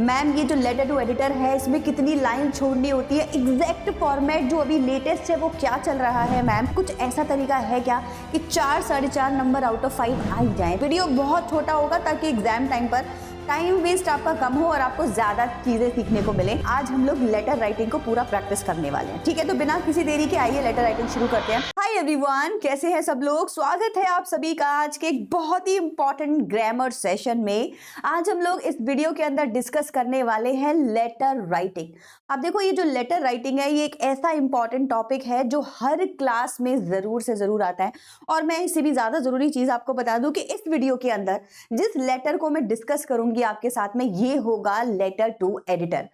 Ma'am ये जो letter to editor है इसमें कितनी लाइन छोड़नी होती है, एग्जैक्ट फॉर्मेट जो अभी लेटेस्ट है वो क्या चल रहा है मैम, कुछ ऐसा तरीका है क्या कि 4 4.5 नंबर आउट ऑफ 5 आ ही जाए। वीडियो बहुत छोटा होगा ताकि एग्जाम टाइम पर टाइम वेस्ट आपका कम हो और आपको ज्यादा चीजें सीखने को मिले। आज हम लोग लेटर राइटिंग को पूरा प्रैक्टिस करने वाले हैं, ठीक है। तो बिना किसी देरी के आइए लेटर राइटिंग शुरू करते हैं। हाय एवरीवन, कैसे हैं सब लोग। स्वागत है आप सभी का आज के एक बहुत ही इंपॉर्टेंट ग्रामर सेशन में। आज हम लोग इस वीडियो के अंदर डिस्कस करने वाले हैं लेटर राइटिंग। अब देखो, ये जो लेटर राइटिंग है ये एक ऐसा इंपॉर्टेंट टॉपिक है जो हर क्लास में जरूर से जरूर आता है। और मैं इससे भी ज्यादा जरूरी चीज आपको बता दूं कि इस वीडियो के अंदर जिस लेटर को मैं डिस्कस करूंगी आपके साथ में, ये होगा लेटर टू एडिटर।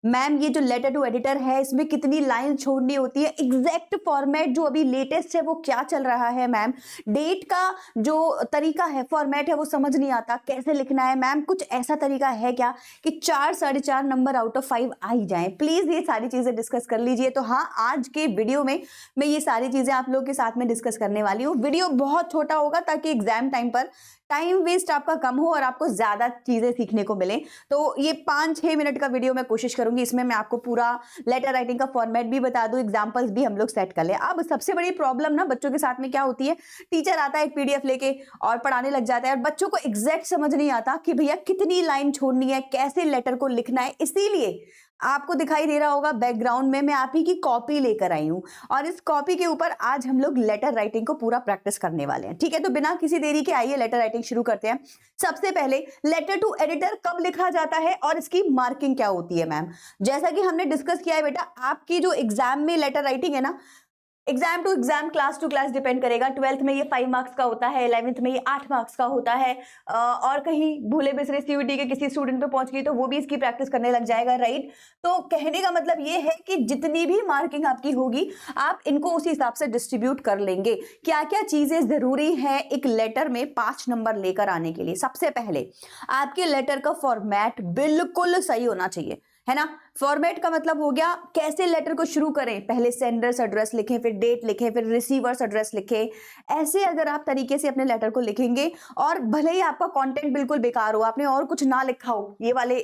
मैम ये जो लेटर टू एडिटर है इसमें कितनी लाइन छोड़नी होती है, एग्जैक्ट फॉर्मेट जो अभी लेटेस्ट है वो क्या चल रहा है मैम, डेट का जो तरीका है, फॉर्मेट है वो समझ नहीं आता, कैसे लिखना है मैम, कुछ ऐसा तरीका है क्या कि 4 4.5 नंबर आउट ऑफ 5 आ ही जाए। प्लीज ये सारी चीजें डिस्कस कर लीजिए। तो हाँ, आज के वीडियो में मैं ये सारी चीजें आप लोग के साथ में डिस्कस करने वाली हूँ। वीडियो बहुत छोटा होगा ताकि एग्जाम टाइम पर टाइम वेस्ट आपका कम हो और आपको ज्यादा चीजें सीखने को मिले। तो ये 5-6 मिनट का वीडियो मैं कोशिश करूंगी, इसमें मैं आपको पूरा लेटर राइटिंग का फॉर्मेट भी बता दूं, एग्जांपल्स भी हम लोग सेट कर ले। अब सबसे बड़ी प्रॉब्लम ना बच्चों के साथ में क्या होती है, टीचर आता है एक पीडीएफ लेके और पढ़ाने लग जाता है और बच्चों को एग्जैक्ट समझ नहीं आता कि भैया कितनी लाइन छोड़नी है, कैसे लेटर को लिखना है। इसीलिए आपको दिखाई दे रहा होगा बैकग्राउंड में मैं आप ही की कॉपी लेकर आई हूं और इस कॉपी के ऊपर आज हम लोग लेटर राइटिंग को पूरा प्रैक्टिस करने वाले हैं, ठीक है। तो बिना किसी देरी के आइए लेटर राइटिंग शुरू करते हैं। सबसे पहले लेटर टू एडिटर कब लिखा जाता है और इसकी मार्किंग क्या होती है मैम। जैसा कि हमने डिस्कस किया है बेटा, आपकी जो एग्जाम में लेटर राइटिंग है ना, exam to exam, class to class depend करेगा। 12th में ये 5 मार्क्स का होता है, 11th में ये 8 मार्क्स का होता है, और कहीं भूले बिसरे सीयूईटी के किसी स्टूडेंट पे पहुंच गई तो वो भी इसकी प्रैक्टिस करने लग जाएगा, राइट। तो कहने का मतलब ये है कि जितनी भी मार्किंग आपकी होगी आप इनको उसी हिसाब से डिस्ट्रीब्यूट कर लेंगे। क्या क्या चीजें जरूरी है एक लेटर में 5 नंबर लेकर आने के लिए। सबसे पहले आपके लेटर का फॉर्मेट बिल्कुल सही होना चाहिए, है ना। फॉर्मेट का मतलब हो गया कैसे लेटर को शुरू करें, पहले सेंडर्स एड्रेस लिखें, फिर डेट लिखें, फिर रिसीवर्स एड्रेस लिखें। ऐसे अगर आप तरीके से अपने लेटर को लिखेंगे और भले ही आपका कंटेंट बिल्कुल बेकार हो, आपने और कुछ ना लिखा हो ये वाले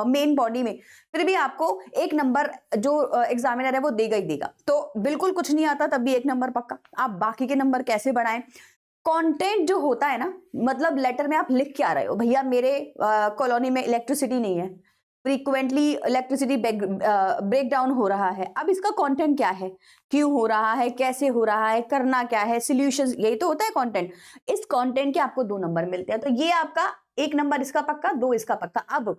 मेन बॉडी में, फिर भी आपको 1 नंबर जो एग्जामिनर है वो देगा ही देगा। तो बिल्कुल कुछ नहीं आता तब भी 1 नंबर पक्का। आप बाकी के नंबर कैसे बढ़ाएं, कंटेंट जो होता है ना, मतलब लेटर में आप लिख क्या रहे हो, भैया मेरे कॉलोनी में इलेक्ट्रिसिटी नहीं है, फ्रीक्वेंटली इलेक्ट्रिसिटी ब्रेक डाउन हो रहा है। अब इसका कंटेंट क्या है, क्यों हो रहा है, कैसे हो रहा है, करना क्या है, सॉल्यूशंस, यही तो होता है कंटेंट। इस कंटेंट के आपको 2 नंबर मिलते हैं। तो ये आपका 1 नंबर इसका पक्का, 2 इसका पक्का। अब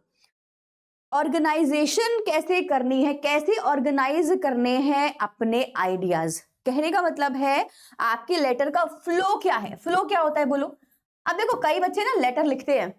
ऑर्गेनाइजेशन कैसे करनी है, कैसे ऑर्गेनाइज करने हैं अपने आइडियाज। कहने का मतलब है आपके लेटर का फ्लो क्या है। फ्लो क्या होता है बोलो। अब देखो, कई बच्चे ना लेटर लिखते हैं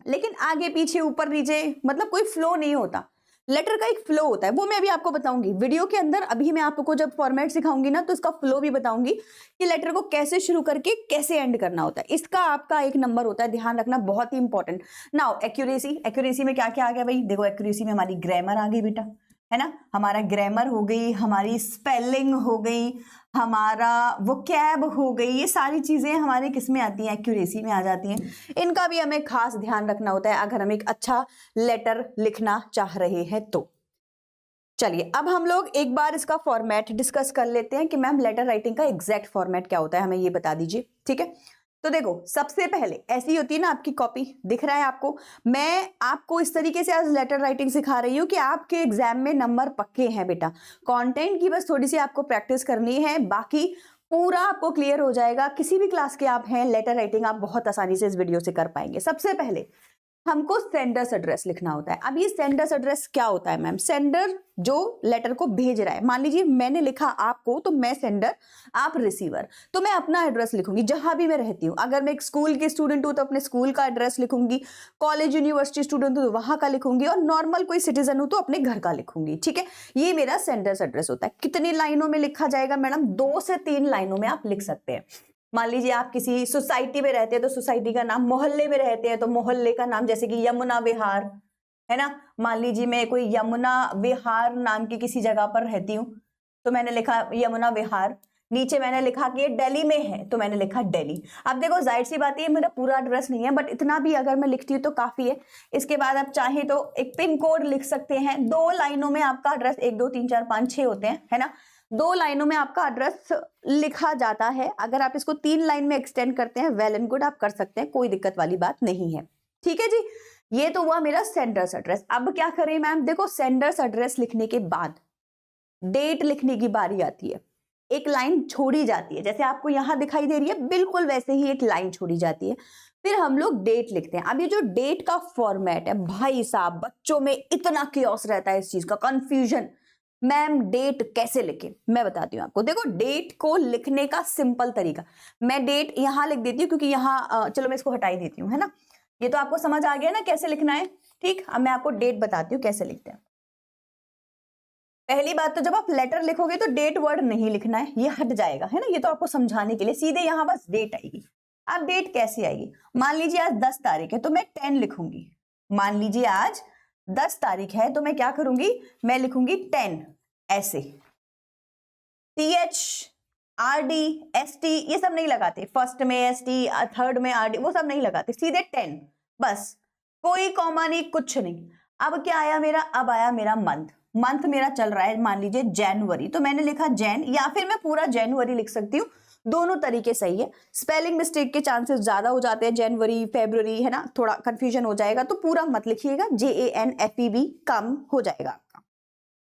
लेकिन आगे पीछे ऊपर नीचे मतलब कोई फ्लो नहीं होता। लेटर का एक फ्लो होता है, वो मैं अभी आपको बताऊंगी वीडियो के अंदर। अभी मैं आपको जब फॉर्मेट सिखाऊंगी ना तो इसका फ्लो भी बताऊंगी कि लेटर को कैसे शुरू करके कैसे एंड करना होता है। इसका आपका 1 नंबर होता है, ध्यान रखना, बहुत ही इंपॉर्टेंट। नाउ एक्यूरेसी, एक्यूरेसी में क्या क्या आ गया भाई, देखो एक्यूरेसी में हमारी ग्रामर आ गई बेटा, है ना। हमारा ग्रामर हो गई, हमारी स्पेलिंग हो गई, हमारा वोकैब हो गई, ये सारी चीजें हमारे किस में आती हैं, एक्यूरेसी में आ जाती हैं। इनका भी हमें खास ध्यान रखना होता है अगर हम एक अच्छा लेटर लिखना चाह रहे हैं तो। चलिए अब हम लोग एक बार इसका फॉर्मेट डिस्कस कर लेते हैं कि मैम लेटर राइटिंग का एग्जैक्ट फॉर्मेट क्या होता है, हमें ये बता दीजिए, ठीक है। तो देखो, सबसे पहले ऐसी होती है ना आपकी कॉपी, दिख रहा है आपको। मैं आपको इस तरीके से आज लेटर राइटिंग सिखा रही हूँ कि आपके एग्जाम में नंबर पक्के हैं बेटा। कंटेंट की बस थोड़ी सी आपको प्रैक्टिस करनी है, बाकी पूरा आपको क्लियर हो जाएगा। किसी भी क्लास के आप हैं, लेटर राइटिंग आप बहुत आसानी से इस वीडियो से कर पाएंगे। सबसे पहले हमको सेंडर्स एड्रेस लिखना होता है। अब ये सेंडर्स एड्रेस क्या होता है मैम, सेंडर जो लेटर को भेज रहा है। मान लीजिए मैंने लिखा आपको, तो मैं सेंडर, आप रिसीवर, तो मैं अपना एड्रेस लिखूंगी जहां भी मैं रहती हूँ। अगर मैं एक स्कूल की स्टूडेंट हूँ तो अपने स्कूल का एड्रेस लिखूंगी, कॉलेज यूनिवर्सिटी स्टूडेंट हूँ तो वहां का लिखूंगी, और नॉर्मल कोई सिटीजन हूँ तो अपने घर का लिखूंगी, ठीक है। ये मेरा सेंडर्स एड्रेस होता है। कितनी लाइनों में लिखा जाएगा मैडम, 2 से 3 लाइनों में आप लिख सकते हैं। मान लीजिए आप किसी सोसाइटी में रहते हैं तो सोसाइटी का नाम, मोहल्ले में रहते हैं तो मोहल्ले का नाम, जैसे कि यमुना विहार, है ना। मान लीजिए मैं कोई यमुना विहार नाम की किसी जगह पर रहती हूँ तो मैंने लिखा यमुना विहार। नीचे मैंने लिखा कि ये दिल्ली में है तो मैंने लिखा दिल्ली। अब देखो जाहिर सी बात है मेरा पूरा एड्रेस नहीं है, बट इतना भी अगर मैं लिखती हूँ तो काफी है। इसके बाद आप चाहे तो एक पिन कोड लिख सकते हैं। 2 लाइनों में आपका एड्रेस 1 2 3 4 5 6 होते हैं, है ना। 2 लाइनों में आपका एड्रेस लिखा जाता है। अगर आप इसको 3 लाइन में एक्सटेंड करते हैं वेल एंड गुड, आप कर सकते हैं, कोई दिक्कत वाली बात नहीं है। ठीक है जी, ये तो हुआ मेरा सेंडर्स एड्रेस। अब क्या करें मैम, देखो सेंडर्स एड्रेस लिखने के बाद डेट लिखने की बारी आती है। एक लाइन छोड़ी जाती है, जैसे आपको यहां दिखाई दे रही है बिल्कुल वैसे ही एक लाइन छोड़ी जाती है, फिर हम लोग डेट लिखते हैं। अब ये जो डेट का फॉर्मेट है भाई साहब, बच्चों में इतना क्योस रहता है इस चीज का, कंफ्यूजन। मैम डेट कैसे लिखे, मैं बताती हूँ आपको। देखो डेट को लिखने का सिंपल तरीका, मैं डेट यहां लिख देती हूँ क्योंकि यहाँ चलो मैं इसको हटा ही देती हूँ, है ना। ये तो आपको समझ आ गया ना कैसे लिखना है। ठीक, अब मैं आपको डेट बताती हूँ कैसे लिखते हैं। पहली बात तो जब आप लेटर लिखोगे तो डेट वर्ड नहीं लिखना है, ये हट जाएगा, है ना। ये तो आपको समझाने के लिए, सीधे यहां बस डेट आएगी। अब डेट कैसे आएगी, मान लीजिए आज 10 तारीख है तो मैं 10 लिखूंगी। मान लीजिए आज 10 तारीख है तो मैं क्या करूंगी, मैं लिखूंगी 10 ऐसे। TH RD ST ये सब नहीं लगाते, फर्स्ट में ST थर्ड में RD वो सब नहीं लगाते, सीधे 10 बस, कोई कॉमा नहीं, कुछ नहीं। अब क्या आया मेरा, अब आया मेरा मंथ। मंथ मेरा चल रहा है मान लीजिए जनवरी, तो मैंने लिखा जैन, या फिर मैं पूरा जनवरी लिख सकती हूँ, दोनों तरीके सही है। स्पेलिंग मिस्टेक के चांसेस ज्यादा हो जाते हैं, जनवरी फरवरी, है ना, थोड़ा कंफ्यूजन हो जाएगा, तो पूरा मत लिखिएगा, JANFEB कम हो जाएगा आपका।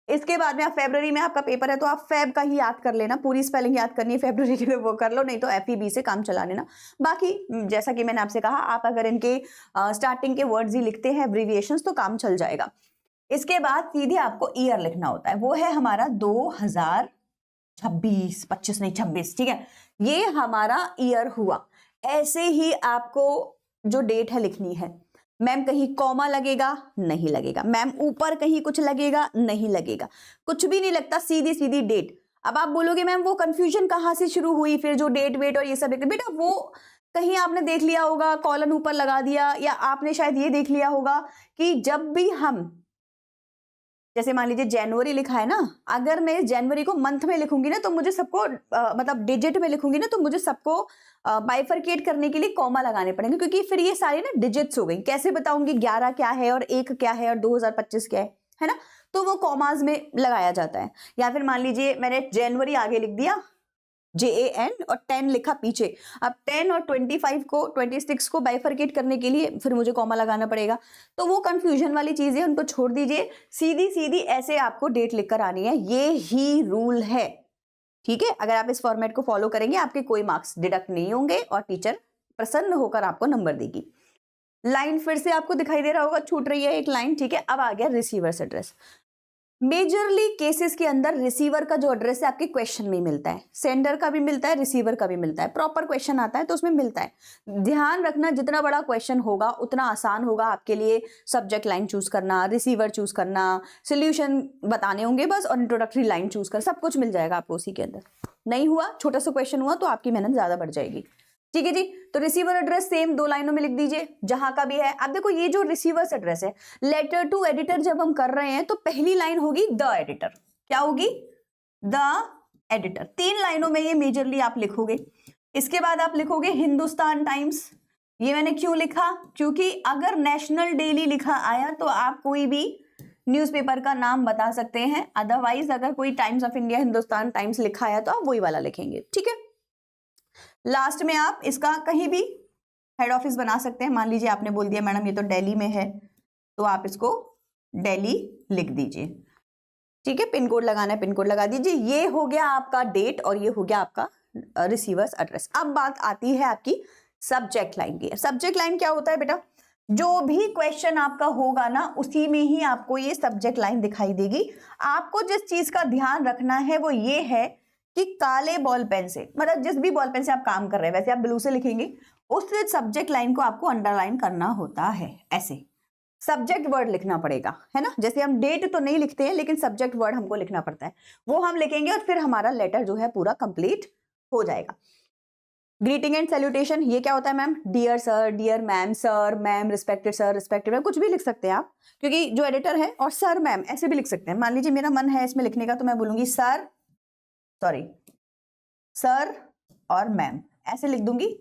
इसके बाद में आप फरवरी में आपका पेपर है तो आप फेब का ही याद कर लेना, पूरी स्पेलिंग याद करनी है फरवरी के लिए वो कर लो, नहीं तो FEB से काम चला लेना। बाकी जैसा कि मैंने आपसे कहा, आप अगर इनके स्टार्टिंग के वर्ड्स ही लिखते हैं एब्रीविएशंस तो काम चल जाएगा। इसके बाद सीधे आपको ईयर लिखना होता है, वो है हमारा 2026, 25 नहीं 26, ठीक है, ये हमारा ईयर हुआ। ऐसे ही आपको जो डेट है लिखनी है। मैम कहीं कॉमा लगेगा, नहीं लगेगा। मैम ऊपर कहीं कुछ लगेगा, नहीं लगेगा, कुछ भी नहीं लगता, सीधी सीधी डेट। अब आप बोलोगे मैम वो कंफ्यूजन कहाँ से शुरू हुई, फिर जो डेट वेट और ये सब लिखते, बेटा वो कहीं आपने देख लिया होगा, कॉलन ऊपर लगा दिया, या आपने शायद ये देख लिया होगा कि जब भी हम, जैसे मान लीजिए जनवरी लिखा है ना, अगर मैं जनवरी को मंथ में लिखूंगी ना तो मुझे सबको मतलब डिजिट में लिखूंगी ना तो मुझे सबको बाइफरकेट करने के लिए कॉमा लगाने पड़ेंगे, क्योंकि फिर ये सारी ना डिजिट्स हो गई, कैसे बताऊंगी 11 क्या है और 1 क्या है और 2025 क्या है ना, तो वो कॉमाज में लगाया जाता है। या फिर मान लीजिए मैंने जनवरी आगे लिख दिया JAN और 10 लिखा पीछे, अब 10 और 25 को 26 को बाइफरकेट करने के लिए फिर मुझे कॉमा लगाना पड़ेगा, तो वो कंफ्यूजन वाली चीज है, उनको छोड़ दीजिए, सीधी सीधी ऐसे आपको डेट लिखकर आनी है, ये ही रूल है। ठीक है, अगर आप इस फॉर्मेट को फॉलो करेंगे आपके कोई मार्क्स डिडक्ट नहीं होंगे और टीचर प्रसन्न होकर आपको नंबर देगी। लाइन फिर से आपको दिखाई दे रहा होगा, छूट रही है एक लाइन, ठीक है। अब आ गया रिसीवर्स एड्रेस। मेजरली केसेस के अंदर रिसीवर का जो एड्रेस है आपके क्वेश्चन में मिलता है, सेंडर का भी मिलता है, रिसीवर का भी मिलता है, प्रॉपर क्वेश्चन आता है तो उसमें मिलता है। ध्यान रखना जितना बड़ा क्वेश्चन होगा उतना आसान होगा आपके लिए सब्जेक्ट लाइन चूज करना, रिसीवर चूज करना, सोल्यूशन बताने होंगे बस, और इंट्रोडक्टरी लाइन चूज कर, सब कुछ मिल जाएगा आपको उसी के अंदर। नहीं हुआ, छोटा सा क्वेश्चन हुआ तो आपकी मेहनत ज्यादा बढ़ जाएगी। ठीक है जी, तो रिसीवर एड्रेस सेम 2 लाइनों में लिख दीजिए जहां का भी है। अब देखो ये जो रिसीवर्स एड्रेस है, लेटर टू एडिटर जब हम कर रहे हैं तो पहली लाइन होगी द एडिटर, क्या होगी, द एडिटर। 3 लाइनों में ये मेजरली आप लिखोगे। इसके बाद आप लिखोगे हिंदुस्तान टाइम्स। ये मैंने क्यों लिखा, क्योंकि अगर नेशनल डेली लिखा आया तो आप कोई भी न्यूज़पेपर का नाम बता सकते हैं, अदरवाइज अगर कोई times of India, Hindustan times लिखा आया तो आप वही वाला लिखेंगे। ठीक है, लास्ट में आप इसका कहीं भी हेड ऑफिस बना सकते हैं। मान लीजिए आपने बोल दिया मैडम ये तो दिल्ली में है, तो आप इसको दिल्ली लिख दीजिए। ठीक है, पिन कोड लगाना है, पिन कोड लगा दीजिए। ये हो गया आपका डेट और ये हो गया आपका रिसीवर्स एड्रेस। अब बात आती है आपकी सब्जेक्ट लाइन की। सब्जेक्ट लाइन क्या होता है बेटा, जो भी क्वेश्चन आपका होगा ना उसी में ही आपको ये सब्जेक्ट लाइन दिखाई देगी। आपको जिस चीज का ध्यान रखना है वो ये है कि काले बॉल पेन से, मतलब जिस भी बॉल पेन से आप काम कर रहे हैं, वैसे आप ब्लू से लिखेंगे, उस सब्जेक्ट लाइन को आपको अंडरलाइन करना होता है। ऐसे सब्जेक्ट वर्ड लिखना पड़ेगा, है ना। जैसे हम डेट तो नहीं लिखते हैं लेकिन सब्जेक्ट वर्ड हमको लिखना पड़ता है, वो हम लिखेंगे और फिर हमारा लेटर जो है पूरा कंप्लीट हो जाएगा। ग्रीटिंग एंड सैल्यूटेशन, ये क्या होता है ma'am, dear sir, dear ma'am, sir ma'am, respected sir, respected ma'am, कुछ भी लिख सकते हैं आप, क्योंकि जो एडिटर है, और सर मैम ऐसे भी लिख सकते हैं। मान लीजिए मेरा मन है इसमें लिखने का तो मैं बोलूंगी सर, सॉरी सर और मैम, ऐसे लिख दूंगी।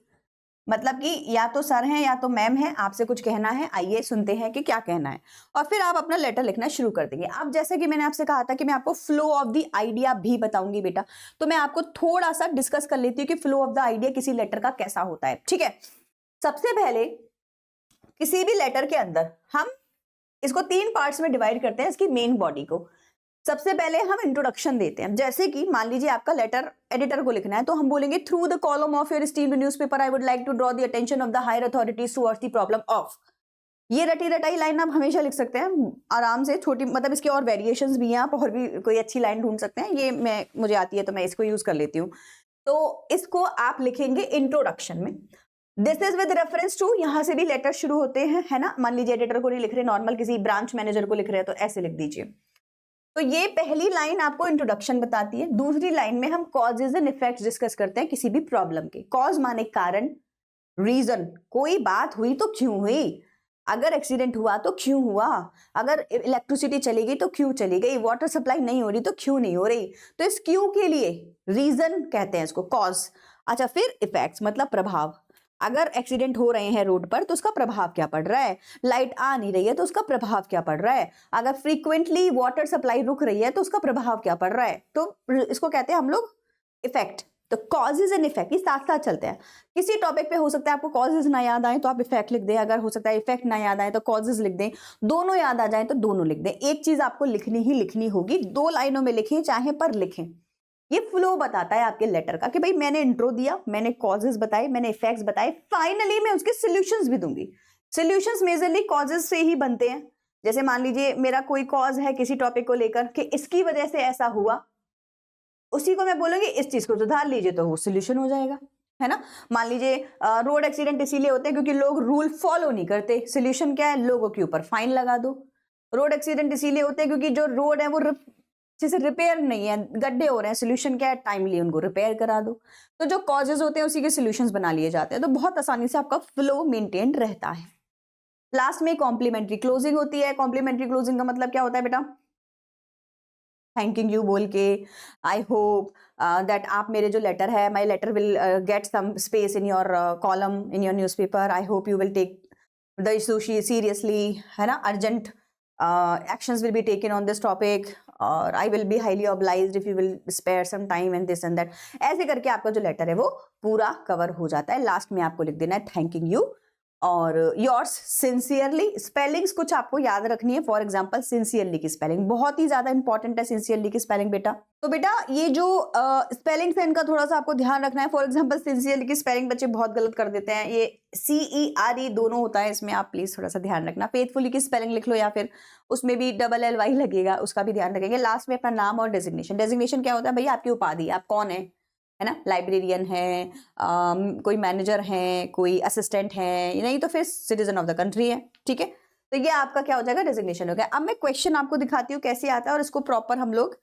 मतलब कि या तो सर हैं या तो मैम है, आपसे कुछ कहना है, आइए सुनते हैं कि क्या कहना है, और फिर आप अपना लेटर लिखना शुरू कर देंगे। अब जैसे कि मैंने आपसे कहा था कि मैं आपको फ्लो ऑफ द आइडिया भी बताऊंगी बेटा, तो मैं आपको थोड़ा सा डिस्कस कर लेती हूँ कि फ्लो ऑफ द आइडिया किसी लेटर का कैसा होता है। ठीक है, सबसे पहले किसी भी लेटर के अंदर हम इसको 3 पार्ट्स में डिवाइड करते हैं, इसकी मेन बॉडी को। सबसे पहले हम इंट्रोडक्शन देते हैं। जैसे कि मान लीजिए आपका लेटर एडिटर को लिखना है, तो हम बोलेंगे through the column of your esteemed newspaper I would like to draw the attention of the higher authorities towards the problem of. ये रटी रटाई लाइन आप हमेशा लिख सकते हैं आराम से, छोटी, मतलब इसके और वेरिएशंस भी हैं, आप और भी कोई अच्छी लाइन ढूंढ सकते हैं। ये मुझे आती है तो मैं इसको यूज कर लेती हूँ। तो इसको आप लिखेंगे इंट्रोडक्शन में, this is with reference to, यहां से भी लेटर शुरू होते हैं, है ना। मान लीजिए एडिटर को नहीं लिख रहे, नॉर्मल किसी ब्रांच मैनेजर को लिख रहे हैं, तो ऐसे लिख दीजिए। तो ये पहली लाइन आपको इंट्रोडक्शन बताती है। दूसरी लाइन में हम कॉजेज एंड इफेक्ट्स डिस्कस करते हैं किसी भी प्रॉब्लम के। कॉज माने कारण, रीजन, कोई बात हुई तो क्यों हुई, अगर एक्सीडेंट हुआ तो क्यों हुआ, अगर इलेक्ट्रिसिटी चली गई तो क्यों चली गई, वाटर सप्लाई नहीं हो रही तो क्यों नहीं हो रही। तो इस क्यों के लिए रीजन कहते हैं इसको, कॉज। अच्छा, फिर इफेक्ट्स मतलब प्रभाव, अगर एक्सीडेंट हो रहे हैं रोड पर तो उसका प्रभाव क्या पड़ रहा है, लाइट आ नहीं रही है तो उसका प्रभाव क्या पड़ रहा है, अगर फ्रीक्वेंटली वाटर सप्लाई रुक रही है तो उसका प्रभाव क्या पड़ रहा है। तो इसको कहते हैं हम लोग इफेक्ट। तो कॉजेज एंड इफेक्ट ये साथ साथ चलते हैं। किसी टॉपिक पे हो सकता है आपको कॉजेज ना याद आए तो आप इफेक्ट लिख दें, अगर हो सकता है इफेक्ट ना याद आए तो कॉजेज लिख दें, दोनों याद आ जाए तो दोनों लिख दें। एक चीज आपको लिखनी ही लिखनी होगी, 2 लाइनों में लिखें चाहे पर लिखें। ये फ्लो बताता है आपके लेटर का कि भाई मैंने इंट्रो दिया, मैंने कॉजेज बताए, मैंने इफेक्ट्स बताए, फाइनली मैं उसके सॉल्यूशंस भी दूंगी। सॉल्यूशंस मेजरली कॉजेज से ही बनते हैं। जैसे मान लीजिए मेरा कोई कॉज है किसी टॉपिक को लेकर कि इसकी वजह से ऐसा हुआ, उसी को मैं बोलूंगी इस चीज को सुधार लीजिए, तो वो सॉल्यूशन हो जाएगा, है ना। मान लीजिए रोड एक्सीडेंट इसीलिए होते हैं क्योंकि लोग रूल फॉलो नहीं करते, सॉल्यूशन क्या है, लोगों के ऊपर फाइन लगा दो। रोड एक्सीडेंट इसीलिए होते हैं क्योंकि जो रोड है वो जैसे रिपेयर नहीं है, गड्ढे हो रहे हैं, सोल्यूशन क्या है, टाइमली उनको रिपेयर करा दो। तो जो कॉजेज होते हैं उसी के सोल्यूशंस बना लिए जाते हैं। तो बहुत आसानी से आपका फ्लो मेंटेन रहता है। लास्ट में कॉम्प्लीमेंट्री क्लोजिंग होती है। कॉम्प्लीमेंट्री क्लोजिंग का मतलब क्या होता है बेटा, थैंकिंग यू बोल के, आई होप दैट आप मेरे जो लेटर है, my letter will get some space in your column in your newspaper, I hope you will take the issue seriously, है ना। Urgent actions will be taken on this topic or I will be highly obliged if you will spare some time and this and that। ऐसे करके आपका जो letter है वो पूरा cover हो जाता है। लास्ट में आपको लिख देना है थैंकिंग यू और योर्स सिंसियरली। स्पेलिंग्स कुछ आपको याद रखनी है। फॉर एग्जांपल सिंसियरली की स्पेलिंग बहुत ही ज्यादा इंपॉर्टेंट है, सिंसियरली की स्पेलिंग बेटा। तो बेटा ये जो स्पेलिंग्स है इनका थोड़ा सा आपको ध्यान रखना है। फॉर एग्जांपल सिंसियरली की स्पेलिंग बच्चे बहुत गलत कर देते हैं, ये CERE दोनों होता है इसमें, आप प्लीज थोड़ा सा ध्यान रखना। फेथफुली की स्पेलिंग लिख लो या फिर उसमें भी LLY लगेगा, उसका भी ध्यान रखेंगे। लास्ट में अपना नाम और डेजिग्नेशन। डेजिग्नेशन क्या होता है भैया, आपकी उपाधि, आप कौन है ना, लाइब्रेरियन है, कोई मैनेजर है, कोई असिस्टेंट है, नहीं तो फिर सिटीजन ऑफ द कंट्री है। ठीक है, तो ये आपका क्या हो जाएगा, डेजिग्नेशन हो गया। अब मैं क्वेश्चन आपको दिखाती हूँ कैसे आता है और इसको प्रॉपर हम लोग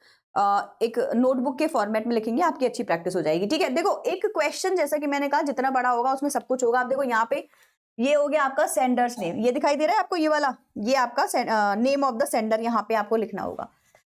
एक नोटबुक के फॉर्मेट में लिखेंगे, आपकी अच्छी प्रैक्टिस हो जाएगी। ठीक है, देखो एक क्वेश्चन जैसा कि मैंने कहा जितना बड़ा होगा उसमें सब कुछ होगा। आप देखो यहाँ पे ये हो गया आपका सेंडर्स नेम, ये दिखाई दे रहा है आपको, ये वाला, ये आपका नेम ऑफ द सेंडर यहाँ पे आपको लिखना होगा।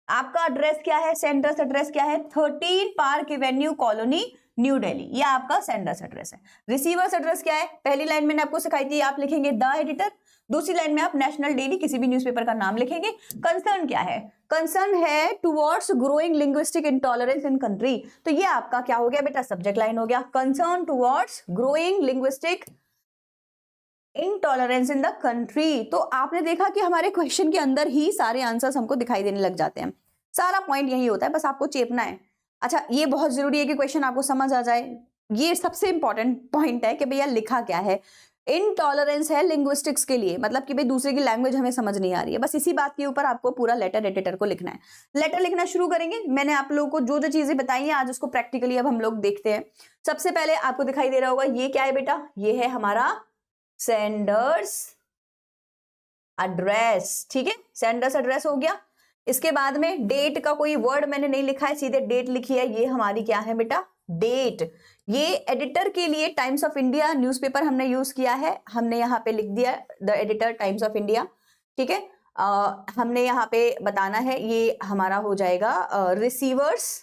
आपका एड्रेस क्या है, सेंडर्स एड्रेस क्या है, 13 park Avenue colony new Delhi, ये आपका सेंडर्स एड्रेस है। रिसीवर्स एड्रेस क्या है, पहली लाइन मैंने आपको सिखाई थी, आप लिखेंगे द एडिटर। दूसरी लाइन में आप नेशनल डेली किसी भी न्यूज़पेपर का नाम लिखेंगे। कंसर्न क्या है, कंसर्न है towards growing linguistic intolerance in country, तो ये आपका क्या हो गया बेटा, सब्जेक्ट लाइन हो गया। Concern towards growing linguistic intolerance in the country. तो आपने देखा कि हमारे क्वेश्चन के अंदर ही सारे आंसर्स हमको दिखाई देने लग जाते हैं। सारा पॉइंट यही होता है, बस आपको चेपना है। अच्छा, ये बहुत जरूरी है कि क्वेश्चन आपको समझ आ जाए, ये सबसे इंपॉर्टेंट पॉइंट है कि भैया लिखा क्या है। इनटॉलरेंस है लिंग्विस्टिक्स के लिए, मतलब कि भाई दूसरे की लैंग्वेज हमें समझ नहीं आ रही है, बस इसी बात के ऊपर आपको पूरा लेटर एडिटर को लिखना है। लेटर लिखना शुरू करेंगे। मैंने आप लोगों को जो जो चीजें बताई हैं आज उसको प्रैक्टिकली अब हम लोग देखते हैं। सबसे पहले आपको दिखाई दे रहा होगा ये क्या है बेटा, ये है हमारा सेंडर्स एड्रेस। ठीक है, सेंडर्स एड्रेस हो गया। इसके बाद में डेट का कोई वर्ड मैंने नहीं लिखा है, सीधे डेट लिखी है, ये हमारी क्या है बेटा, डेट। ये एडिटर के लिए टाइम्स ऑफ इंडिया न्यूज़पेपर हमने यूज किया है, हमने यहाँ पे लिख दिया the editor times of India. ठीक है, हमने यहाँ पे बताना है, ये हमारा हो जाएगा रिसीवर्स।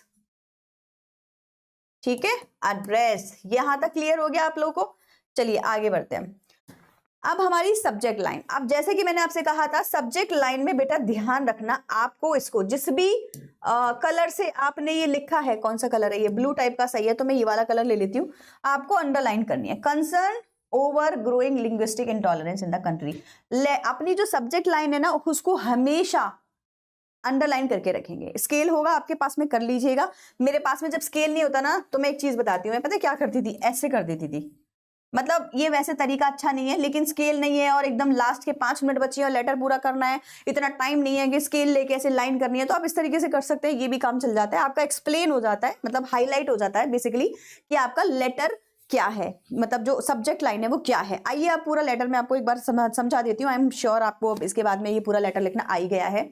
ठीक है, एड्रेस। यहां तक क्लियर हो गया आप लोगों को? चलिए आगे बढ़ते हैं। अब हमारी सब्जेक्ट लाइन, अब जैसे कि मैंने आपसे कहा था सब्जेक्ट लाइन में बेटा ध्यान रखना, आपको इसको जिस भी कलर से आपने ये लिखा है, कौन सा कलर है ये, ब्लू टाइप का सही है तो मैं ये वाला कलर ले लेती हूँ, आपको अंडरलाइन करनी है। Concern over growing linguistic intolerance in the country. अपनी जो सब्जेक्ट लाइन है ना उसको हमेशा अंडरलाइन करके रखेंगे। स्केल होगा आपके पास में, कर लीजिएगा। मेरे पास में जब स्केल नहीं होता ना तो मैं एक चीज बताती हूँ, मैं पता है क्या करती थी, ऐसे कर देती थी। मतलब ये वैसे तरीका अच्छा नहीं है, लेकिन स्केल नहीं है और एकदम लास्ट के 5 मिनट बची है और लेटर पूरा करना है, इतना टाइम नहीं है कि स्केल लेके ऐसे लाइन करनी है, तो आप इस तरीके से कर सकते हैं, ये भी काम चल जाता है। आपका एक्सप्लेन हो जाता है, मतलब हाईलाइट हो जाता है बेसिकली कि आपका लेटर क्या है, मतलब जो सब्जेक्ट लाइन है वो क्या है। आइए आप पूरा लेटर में आपको एक बार समझा देती हूँ। आई एम श्योर आपको इसके बाद में ये पूरा लेटर लिखना आ ही गया है।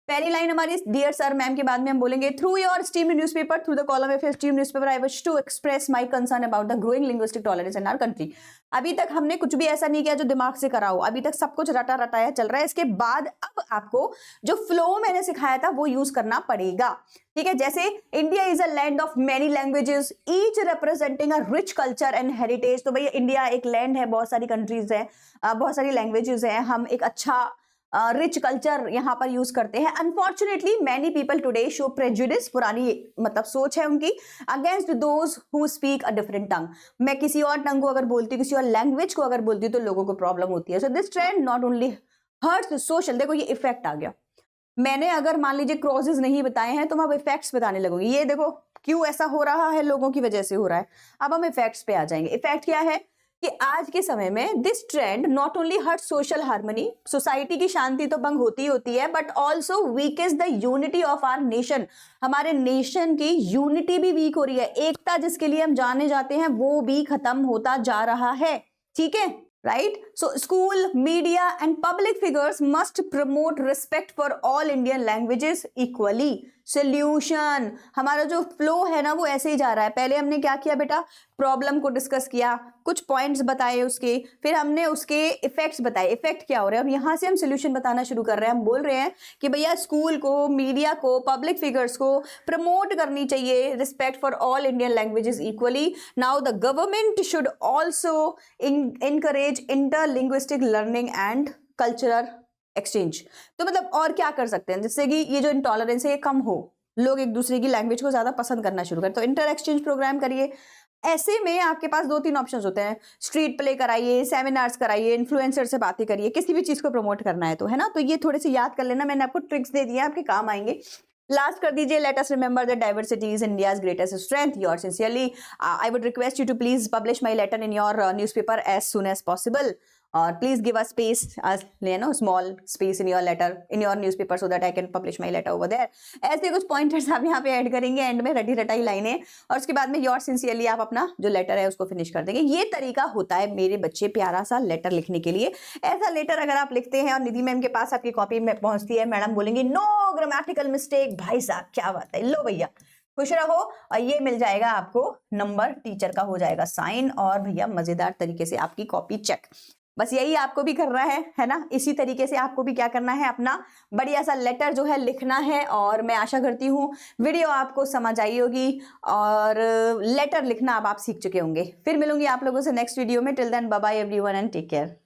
पहली लाइन हमारी डियर सर मैम के बाद में हम बोलेंगे, through your esteemed newspaper, through the column of your esteemed newspaper, I wish to express my concern about the growing linguistic tolerance in our country. अभी तक हमने कुछ भी ऐसा नहीं किया जो दिमाग से कराओ, अभी तक सब कुछ रटा रटाया चल रहा है। इसके बाद अब आपको जो फ्लो मैंने सिखाया था वो यूज करना पड़ेगा, ठीक है। जैसे India is a land of many languages, each representing a rich culture and heritage. तो भैया इंडिया एक लैंड है, बहुत सारी कंट्रीज है, बहुत सारी लैंग्वेजेस है, हम एक अच्छा रिच कल्चर यहाँ पर यूज करते हैं। Unfortunately many people today show prejudice, पुरानी मतलब सोच है उनकी, against those who speak a different tongue. मैं किसी और टंग को अगर बोलती हूँ, किसी और लैंग्वेज को अगर बोलती हूँ तो लोगों को प्रॉब्लम होती है। So this trend not only hurts social, देखो ये इफेक्ट आ गया। मैंने अगर मान लीजिए क्रोजेज नहीं बताए हैं तो मैं अब इफेक्ट्स बताने लगूंगी। ये देखो क्यों ऐसा हो रहा है, लोगों की वजह से हो रहा है। अब हम इफेक्ट्स पे आ जाएंगे। इफेक्ट क्या है कि आज के समय में this trend not only hurt social harmony, society की शांति तो भंग होती होती है, but also weakens the unity of our nation. हमारे नेशन की यूनिटी भी वीक हो रही है, एकता जिसके लिए हम जाने जाते हैं वो भी खत्म होता जा रहा है, ठीक है, right. So school, media and public figures must promote respect for all Indian languages equally. Solution, हमारा जो फ्लो है ना वो ऐसे ही जा रहा है। पहले हमने क्या किया बेटा, प्रॉब्लम को डिस्कस किया, कुछ पॉइंट्स बताए उसके, फिर हमने उसके इफेक्ट्स बताए, इफेक्ट क्या हो रहे हैं। अब यहाँ से हम सोल्यूशन बताना शुरू कर रहे हैं। हम बोल रहे हैं कि भैया स्कूल को, मीडिया को, पब्लिक फिगर्स को प्रमोट करनी चाहिए respect for all Indian languages equally. Now the government should also encourage interlinguistic learning and cultural exchange। तो मतलब और क्या कर सकते हैं जिससे कि ये जो इंटॉलरेंस है ये कम हो, लोग एक दूसरे की लैंग्वेज को ज्यादा पसंद करना शुरू करें। तो इंटर एक्सचेंज प्रोग्राम करिए। ऐसे में आपके पास 2-3 ऑप्शंस होते हैं, स्ट्रीट प्ले कराइए, सेमिनार्स कराइए, इन्फ्लुएंसर से बातें करिए, किसी भी चीज को प्रमोट करना है तो, है ना। तो ये थोड़े से याद कर लेना, मैंने आपको ट्रिक्स दे दिए, आपके काम आएंगे। लास्ट कर दीजिए, let us remember that diversity is India's greatest strength. Your sincerely, I would request you to please publish my letter in your newspaper as soon as possible, और please give a space, small space in your letter, in your newspaper, so that I can publish my letter over there. ऐसे कुछ pointers आप यहाँ पे add करेंगे and में, रटी रटाई लाइनें, और उसके बाद में योर सिंसियरली आप अपना जो लेटर है उसको फिनिश कर देंगे। ये तरीका होता है मेरे बच्चे प्यारा सा लेटर लिखने के लिए। ऐसा लेटर अगर आप लिखते हैं और निधि मैम के पास आपकी कॉपी में पहुंचती है, मैडम बोलेंगी नो ग्रामेटिकल मिस्टेक, भाई साहब क्या बात है, लो भैया खुश रहो, और ये मिल जाएगा आपको नंबर, टीचर का हो जाएगा साइन, और भैया मजेदार तरीके से आपकी कॉपी चेक। बस यही आपको भी करना है ना। इसी तरीके से आपको भी क्या करना है, अपना बढ़िया सा लेटर जो है लिखना है। और मैं आशा करती हूँ वीडियो आपको समझ आई होगी और लेटर लिखना अब आप सीख चुके होंगे। फिर मिलूंगी आप लोगों से नेक्स्ट वीडियो में। Till then bye bye everyone and take care.